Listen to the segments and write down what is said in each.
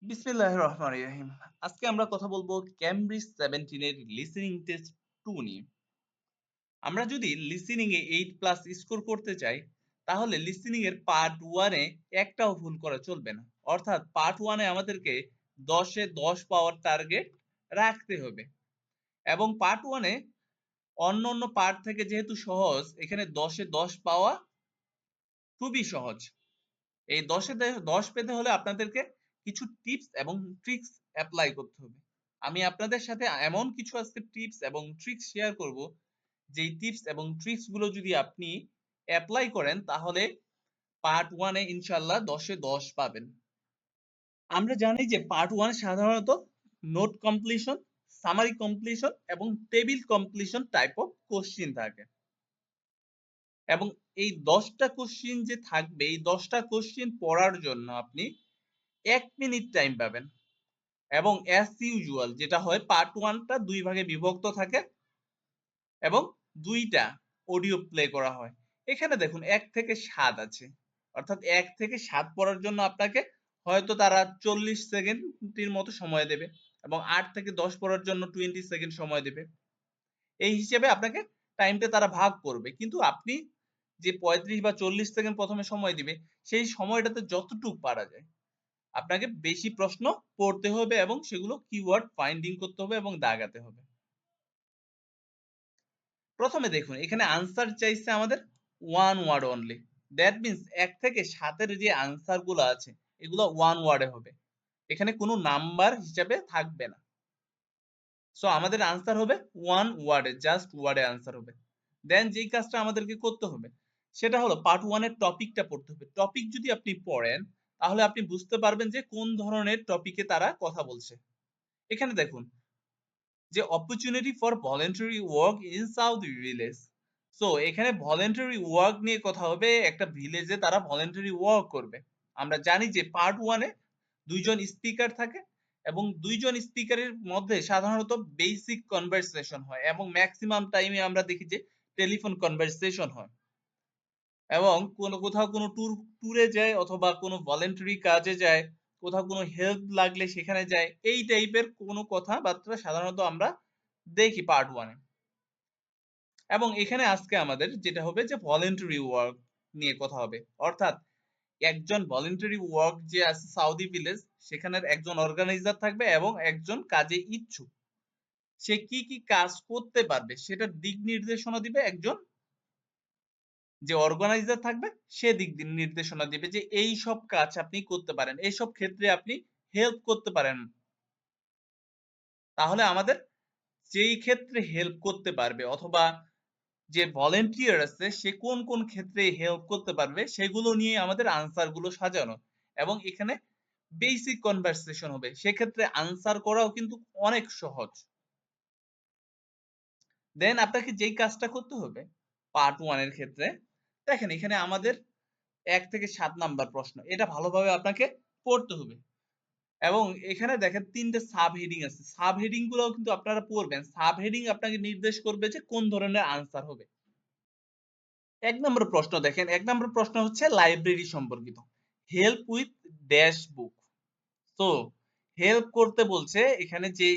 বিসমিল্লাহির রহমানির রহিম। আজকে আমরা কথা বলবো ক্যামব্রিজ 17 এর লিসেনিং টেস্ট 2 নিয়ে। আমরা যদি লিসেনিং এ 8 প্লাস স্কোর করতে চাই, তাহলে লিসেনিং এর পার্ট 1 এ একটাও ভুল করা চলবে না। অর্থাৎ পার্ট 1 এ আমাদেরকে 10 এ 10 পাওয়ার টার্গেট রাখতে হবে। এবং পার্ট 1 এ অন্যান্য পার্ট থেকে যেহেতু সহজ, এখানে 10 এ 10 পাওয়া খুবই সহজ। এই 10 এ 10 পেতে হলে আপনাদেরকে কিছু টিপস এবং ট্রিক্স এপ্লাই করতে হবে। আমি আপনাদের সাথে এমন কিছু আজকে টিপস এবং ট্রিক্স শেয়ার করব, যেই টিপস এবং ট্রিক্স গুলো যদি আপনি এপ্লাই করেন তাহলে পার্ট 1 এ ইনশাআল্লাহ 10 এ 10 পাবেন। আমরা জানি যে পার্ট 1 সাধারণত নোট কমপ্লিশন, সামারি কমপ্লিশন এবং table completion type of question থাকে। এবং এই 10টা কোশ্চেন যে থাকবে, এই 10টা কোশ্চেন পড়ার জন্য আপনি 1 মিনিট টাইম পাবেন। এবং অ্যাজ ইউজুয়াল যেটা হয়, পার্ট 1 টা 2 ভাগে বিভক্ত থাকে এবং 2টা অডিও প্লে করা হয়। এখানে দেখুন 1 থেকে 7 আছে। অর্থাৎ 1 থেকে 7 পড়ার জন্য আপনাকে হয়তো তারা 40 সেকেন্ডের মতো সময় দেবে এবং 8 থেকে 10 পড়ার জন্য 20 সেকেন্ড সময় দেবে। এই হিসেবে আপনাকে টাইমটা তারা ভাগ করবে। কিন্তু আপনি যে 35 বা 40 সেকেন্ড প্রথমে সময় দিবে, সেই সময়টাতে যতটুক পারা যায় আপনাকে বেশি প্রশ্ন পড়তে হবে এবং সেগুলো কিওয়ার্ড ফাইন্ডিং করতে হবে এবং দাগাতে হবে। প্রথমে দেখুন এখানে আনসার চাইছে আমাদের one word only. That means 1 থেকে 7 এর যে আনসার গুলো আছে এগুলো ওয়ান ওয়ার্ডে হবে। এখানে কোনো নাম্বার হিসাবে থাকবে না। সো আমাদের আনসার হবে ওয়ান ওয়ার্ডে, জাস্ট ওয়ার্ডে আনসার হবে। দেন যেই কাজটা আমাদেরকে করতে হবে সেটা হলো পার্ট 1 এর টপিকটা পড়তে হবে। টপিক যদি আপনি পড়েন তাহলে আপনি বুঝতে পারবেন যে কোন ধরনের টপিকে তারা কথা বলছে। এখানে দেখুন যে opportunity for voluntary work in south village. So এখানে ভলান্টারি ওয়ার্ক নিয়ে কথা হবে, একটা ভিলেজে তারা ভলান্টারি ওয়ার্ক করবে। আমরা জানি যে পার্ট 1 এ দুইজন স্পিকার থাকে এবং দুইজন স্পিকারের মধ্যে সাধারণত বেসিক কনভারসেশন হয় এবং ম্যাক্সিমাম টাইমে আমরা দেখি যে টেলিফোন কনভারসেশন হয়। এবং কোথাও কোনো ট্যুরে যায় অথবা কোনো ভলান্টারি কাজে যায়, কোথাও কোনো হেল্প লাগলে সেখানে যায়, এই টাইপের কোনো কথাবার্তা সাধারণত আমরা দেখি পার্ট 1 এ। এবং এখানে আজকে আমাদের যেটা হবে যে ভলান্টারি ওয়ার্ক নিয়ে কথা হবে। অর্থাৎ একজন ভলান্টারি ওয়ার্ক যে আছে সাউদি ভিলেজ, সেখানের একজন অর্গানাইজার থাকবে এবং একজন কাজে ইচ্ছুক। সে কি কি কাজ করতে পারবে সেটার দিক নির্দেশনা দিবে একজন যে অর্গানাইজার থাকবে, সে দিক নির্দেশনা দিবে যে এই সব কাজ আপনি করতে পারেন, এই সব ক্ষেত্রে আপনি হেল্প করতে পারেন। তাহলে আমাদের যেই ক্ষেত্রে হেল্প করতে পারবে অথবা যে ভলেন্টিয়ার আছে সে কোন কোন ক্ষেত্রে হেল্প করতে পারবে সেগুলো নিয়ে আমাদের আনসার গুলো সাজানো। এবং এখানে বেসিক কনভারসেশন হবে, সেক্ষেত্রে আনসার করাও কিন্তু অনেক সহজ। দেন আপনাকে যেই কাজটা করতে হবে পার্ট 1 এর ক্ষেত্রে, দেখেন এখানে আমাদের 1 থেকে 7 নাম্বার প্রশ্ন, এটা ভালোভাবে আপনাকে পড়তে হবে। এবং এখানে দেখেন 3টে সাব হেডিং আছে, সাব হেডিং গুলোও কিন্তু আপনারা পড়বেন। সাব হেডিং আপনাকে নির্দেশ করবে যে কোন ধরনের আনসার হবে। 1 নম্বর প্রশ্ন দেখেন, 1 নম্বর প্রশ্ন হচ্ছে লাইব্রেরি সম্পর্কিত। হেল্প উইথ ড্যাশ বুক। তো হেল্প করতে বলছে, এখানে যে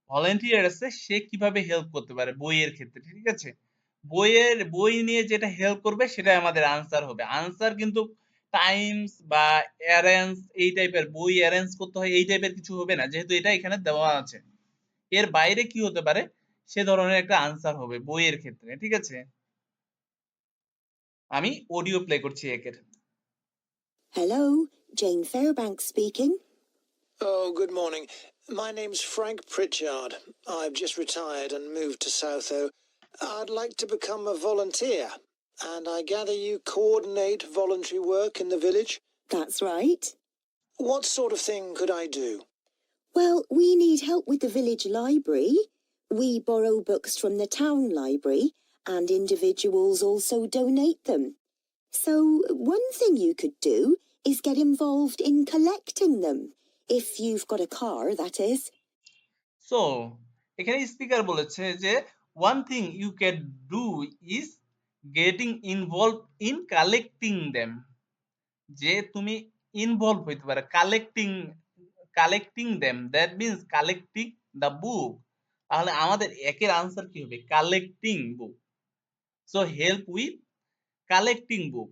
ভলান্টিয়ার আছে সে কিভাবে হেল্প করতে পারে বইয়ের ক্ষেত্রে, ঠিক আছে? বই নিয়ে যেটা হেল্প করবে সেটাই আমাদের আনসার হবে। আনসার কিন্তু টাইমস বা অ্যারেঞ্জ এই টাইপের, বই অ্যারেঞ্জ করতে হয় এই টাইপের কিছু হবে না, যেহেতু এটা এখানে দেওয়া আছে। এর বাইরে কি হতে পারে সে ধরনের একটা আনসার হবে বইয়ের ক্ষেত্রে, ঠিক আছে? আমি অডিও প্লে করছি একের। Hello, Jane Fairbanks speaking. Oh, good morning. My name's Frank Pritchard. I've just retired and moved to Southo. I'd like to become a volunteer, and I gather you coordinate voluntary work in the village? That's right. What sort of thing could I do? Well, we need help with the village library. We borrow books from the town library, and individuals also donate them. So, one thing you could do is get involved in collecting them. If you've got a car, that is. So এখানে speaker বলেছে যে one thing you can do is getting involve in collecting them. যে তুমি involve হইতে পারে, collecting them, that means collecting the book. তাহলে আমাদের একের আনসার কি হবে? Collecting book. So help with collecting book,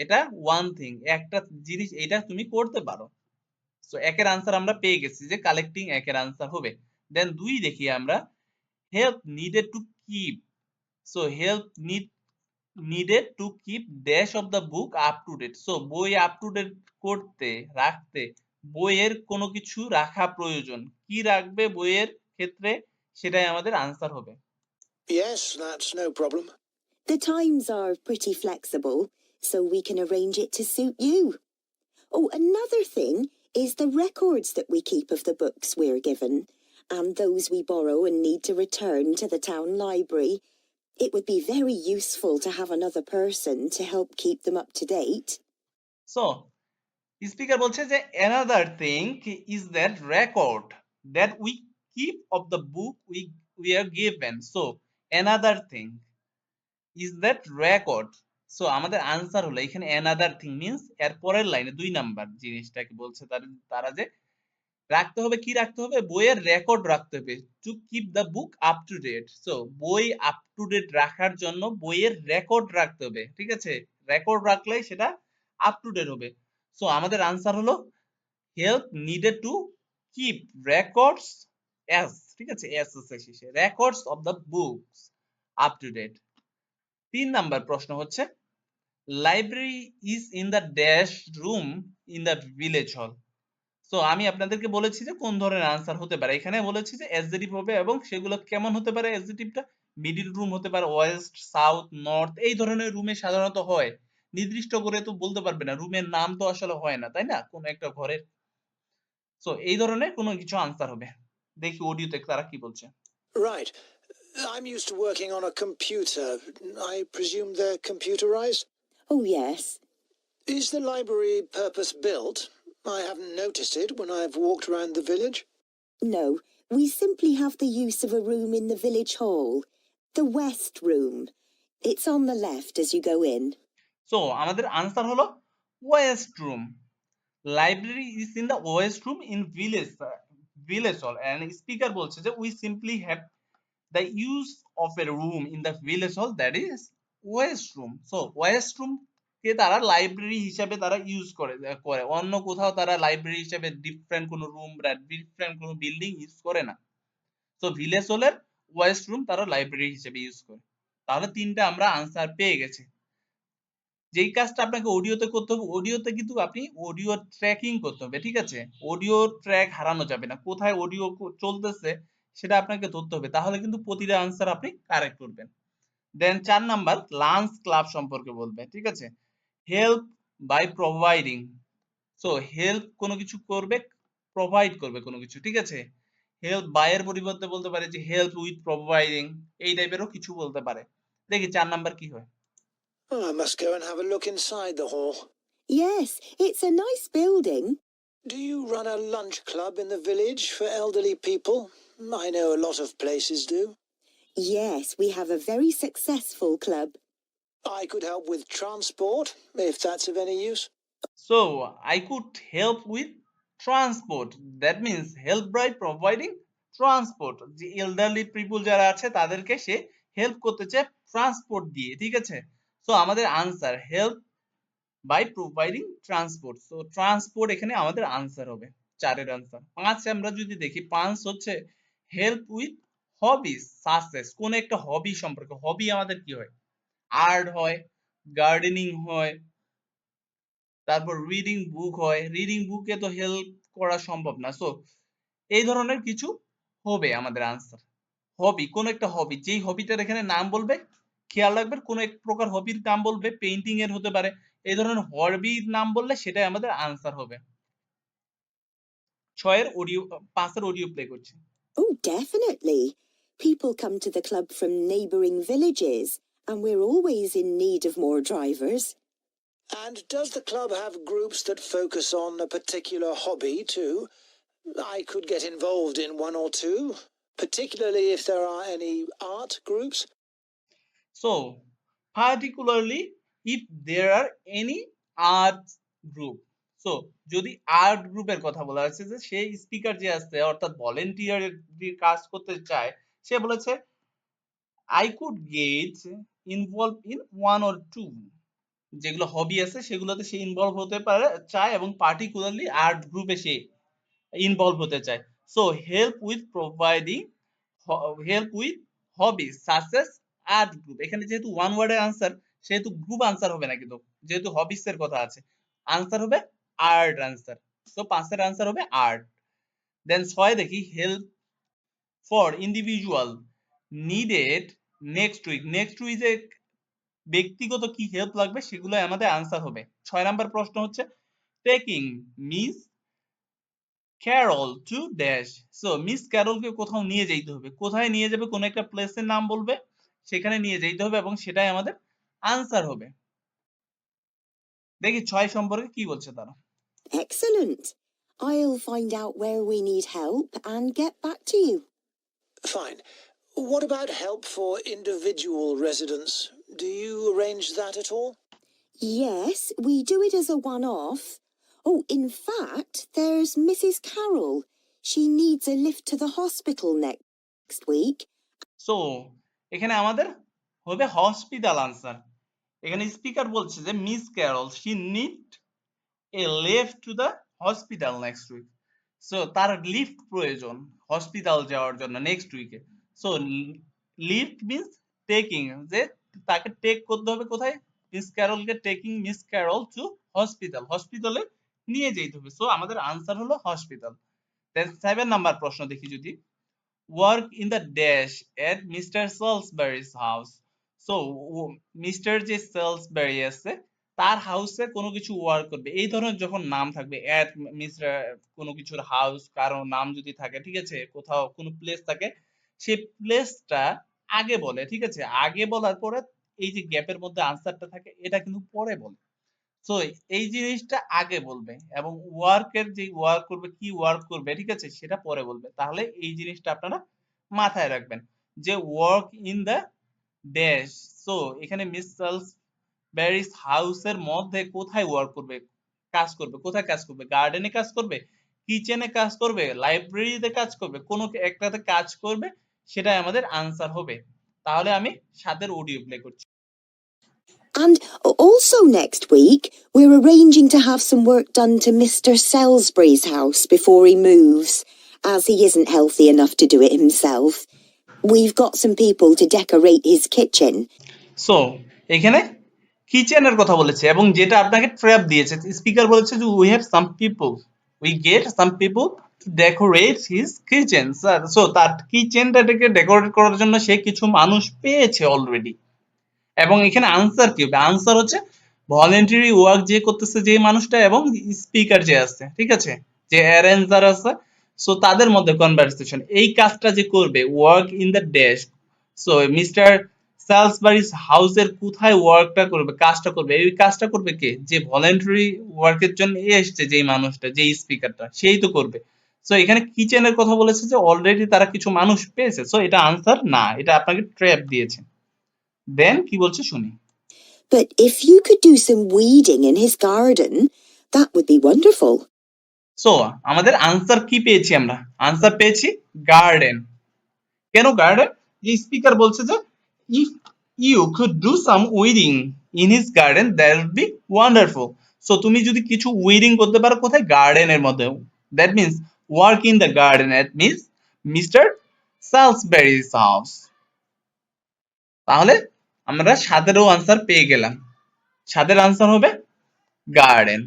এটা ওয়ান থিং, একটা জিনিস, এটা তুমি করতে পারো। সো একের আনসার আমরা পেয়ে গেছি যে কালেক্টিং একের আনসার হবে। দেন দুই দেখি আমরা, help needed to keep. So help needed to keep dash of the book up to date. So বই আপ টু ডেট করতে, রাখতে, বইয়ের কোনো কিছু রাখা প্রয়োজন। কি রাখবে বইয়ের ক্ষেত্রে, সেটাই আমাদের আনসার হবে। Yes, that's no problem. The times are pretty flexible, so we can arrange it to suit you. Oh, another thing is the records that we keep of the books we're given, and those we borrow and need to return to the town library. It would be very useful to have another person to help keep them up to date. So speaker বলছে যে another thing is that record that we keep of the book we are given. So another thing is that record. So আমাদের answer হলো এখানে another thing means এর পরের লাইনে 2 number জিনিসটাকে বলছে তারা যে রাখতে হবে, কি রাখতে হবে? বইয়ের রেকর্ড রাখতে হবে, to keep the book up to date. So বই আপ টু ডেট রাখার জন্য বইয়ের রেকর্ড রাখতে হবে, ঠিক আছে? রেকর্ড রাখলেই সেটা আপ টু ডেট হবে। সো আমাদের আনসার হলো help needed to keep records S, ঠিক আছে, এস আছে শেষে, records of the books up to date. 3 number প্রশ্ন হচ্ছে library is in the dash room in the village hall. So আমি আপনাদেরকে বলেছি যে কোন ধরনের আনসার হতে পারে, এখানে বলেছি যে অ্যাডজেক্টিভ হবে এবং সেগুলো কেমন হতে পারে। অ্যাডজেক্টিভটা মিডল রুম হতে পারে, ওয়েস্ট, সাউথ, নর্থ, এই ধরনের রুমে সাধারণত হয়। নির্দিষ্ট করে তো বলতে পারবে না, রুমের নাম তো আসলে হয় না, তাই না, কোন একটা ঘরের। সো এই ধরনের কোনো কিছু আনসার হবে। দেখি অডিওতে তারা কি বলছে। Right. I'm used to working on a computer. I presume they're computerized? Oh, yes. Is the library purpose-built? I haven't noticed it when I've walked around the village. No, we simply have the use of a room in the village hall, the West Room. It's on the left as you go in. So আমাদের answer হলো West room. Library is in the West room in village হল। And speaker বলছে যে we simply have the use of a room in the village hall, that is west room. So west room কে তারা library হিসাবে তারা use করে, অন্য কোথাও তারা লাইব্রেরি হিসাবে ডিফারেন্ট কোনো রুম বা ডিফারেন্ট কোনো বিল্ডিং ইউজ করে না। তো ভিলেজ হলের ওয়েস্ট রুম তারা লাইব্রেরি হিসেবে ইউজ করে। তাহলে তিনটা আমরা আনসার পেয়ে গেছি। যেই কাজটা আপনাকে অডিওতে করতে হবে, অডিওতে কিন্তু আপনি অডিও ট্র্যাকিং করতে হবে, ঠিক আছে? অডিও ট্র্যাক হারানো যাবে না, কোথায় অডিও চলতেছে সেটা আপনাকে ধরতে হবে, তাহলে কিন্তু প্রতিটা আনসার আপনি কারেক্ট করবেন। দেন 4 নাম্বার লাঞ্চ ক্লাব সম্পর্কে বলবে, ঠিক আছে? Help by providing. So help কোনো কিছু করবে, প্রোভাইড করবে কোনো কিছু, ঠিক আছে? হেল্প বাই এর পরিবর্তে বলতে পারে যে হেল্প উইথ প্রোভাইডিং, এই টাইপেরও কিছু বলতে পারে। দেখি 4 নাম্বার কি হয়। Oh, I must go and have a look inside the hall. Yes, it's a nice building. Do you run a lunch club in the village for elderly people? I know a lot of places do. Yes, we have a very successful club. I could help with transport, if that's of any use. So I could help with transport. That means help by providing transport. যে elderly people যারা আছে তাদেরকে সে help করতে চায় transport দিয়ে, ঠিক আছে? So আমাদের answer help by providing transport. So transport এখানে আমাদের আনসার হবে, 4 এর আনসার। 5 আমরা যদি দেখি, 5 হচ্ছে হেল্প উইথ হবিস সাকসেস। কোন একটা হবি সম্পর্কে, হবি আমাদের কি হয়? আর্ট হয়, গার্ডেনিং হয়, তারপর রিডিং বুক হয়। রিডিং বুকে তো হেল্প করা সম্ভব না। সো এই ধরনের কিছু হবে আমাদের আনসার। হবি, কোন একটা হবি, যেই হবিটার এখানে নাম বলবে, খেয়াল রাখবেন কোন এক প্রকার হবির নাম বলবে, পেইন্টিং এর হতে পারে, এই ধরনের হবির নাম বললে সেটাই আমাদের আনসার হবে। 6 এর অডিও, 5 এর অডিও প্লে করছি। Oh, definitely. People come to the club from neighbouring villages, and we're always in need of more drivers. And does the club have groups that focus on a particular hobby too? I could get involved in one or two, particularly if there are any art groups. So particularly if there are any art group. So যদি art গ্রুপের কথা বলা হয়েছে যে সেই speaker যে আছে অর্থাৎ ভলেন্টিয়ার কাজ করতে চায়, সে বলেছে I could get involve in one or two, যেগুলো হবি আছে সেগুলোতে সে ইনভলভ হতে পারে চায় এবং পার্টিকুলারলি আর্ট গ্রুপে সে ইনভলভ হতে চায়। So help with hobbies success art group, এখানে যেহেতু ওয়ান ওয়ার্ডের আনসার সেহেতু গ্রুপ আনসার হবে না, কিন্তু যেহেতু হবিস এর কথা আছে আনসার হবে আর্ট আনসার। সো 5 এর আনসার হবে আর্ট। দেন 6 দেখি help for individual needed next week. Next উইকে ব্যক্তিগত কি হেল্প লাগবে সেগুলো আমাদের আনসার হবে। 6 নাম্বার প্রশ্ন হচ্ছে taking miss Carol to dash. So miss ক্যারলকে কোথাও নিয়ে যেতে হবে, কোথায় নিয়ে যাবে, কোন একটা প্লেসের নাম বলবে, সেখানে নিয়ে যেতে হবে এবং সেটাই আমাদের আনসার হবে। দেখি 6 সম্পর্কে কি বলছে তারা। Excellent. I'll find out where we need help and get back to you. Fine. What about help for individual residents? Do you arrange that at all? Yes, we do it as a one-off. Oh, in fact, there's Mrs. Carroll. She needs a lift to the hospital next week. So এখানে আমাদের হবে hospital answer. এখানে speaker বলছে যে Miss Carol she need a lift to the hospital next week. So তার lift প্রয়োজন hospital যাওয়ার জন্য নেক্সট উইকে। সো লিফট মিন্স টেকিং, যে তাকে টেক করতে হবে কোথায়, মিস ক্যারলকে taking miss Carol to hospital, হসপিটালে নিয়ে যেতে হবে। সো আমাদের আনসার হলো হসপিটাল। দেন 7 নাম্বার প্রশ্ন দেখি যদি work in the dash at Mr. Salisbury's house. So mister যে সেলসব্যারি আছে তার হাউসে কোনো কিছু ওয়ার্ক করবে, এই ধরনের যখন নাম থাকবে এট মিস্টার কোনো কিছুর হাউস, কারো নাম যদি থাকে, ঠিক আছে, কোথাও কোনো প্লেস থাকে, সেই প্লেসটা আগে বলে, ঠিক আছে, আগে বলার পরে এই যে গ্যাপের মধ্যে আনসারটা থাকে এটা কিন্তু পরে বলে। সো এই জিনিসটা আগে বলবে এবং ওয়ার্কের যে ওয়ার্ক করবে কি ওয়ার্ক করবে, ঠিক আছে, সেটা পরে বলবে। তাহলে এই জিনিসটা আপনারা মাথায় রাখবেন যে work in the dash. So এখানে মিস ব্যারিস হাউসের মধ্যে কোথায় ওয়ার্ক করবে, কাজ করবে, কোথায় কাজ করবে, গার্ডেনে কাজ করবে, কিচেনে কাজ করবে, লাইব্রেরিতে কাজ করবে, কোনো একটাতে কাজ করবে, সেটাই আমাদের আনসার হবে। তাহলে আমি 7 এর অডিও প্লে করছি। And also next week, we're arranging to have some work done to Mr. Salisbury's house before he moves, as he isn't healthy enough to do it himself. We've got some people to decorate his kitchen. So এখানে কিচেনের কথা বলেছে এবং যেটা আপনাকে trap দিয়েছে, speaker বলেছে যে we have some people, we get some people to decorate his kitchen. Sir, so তার কিচেনটাকে ডেকোরেট করার জন্য সে কিছু মানুষ পেয়েছে অলরেডি। এবং এখানে আনসার কি হবে, আনসার হচ্ছে ভলেন্টারি ওয়ার্ক যে করতেছে যে মানুষটা এবং স্পিকার যে আছে, ঠিক আছে, যে অ্যারেঞ্জার আছে, সো তাদের মধ্যে কনভারসেশন, এই কাজটা যে করবে work in the dash. So mister Salisbury's হাউসের কোথায় ওয়ার্কটা করবে, কাজটা করবে, এই কাজটা করবে কে, যে ভলেন্টারি ওয়ার্কের জন্য এসছে যেই মানুষটা, যেই স্পিকারটা, সেই তো করবে। সো এখানে কিচেনের কথা বলেছে যে অলরেডি তারা কিছু মানুষ পেয়েছে, সো এটা আনসার না, এটা আপনাকে ট্র্যাপ দিয়েছে। দেন কি বলছে শুনি। But if you could do some weeding in his garden, that would be wonderful. So আমাদের আনসার কি পেয়েছি, আমরা আনসার পেয়েছি গার্ডেন। কেন গার্ডেন, যে স্পিকার বলছে যে if you could do some weeding in his garden that would be wonderful. So তুমি যদি কিছু উইডিং করতে পারো কোথায়, গার্ডেনের মধ্যে, that means work in the garden, that means mister Salisbury's house. তাহলে আমরা 7 এরও আনসার পেয়ে গেলাম, 7 এর আনসার হবে গার্ডেন।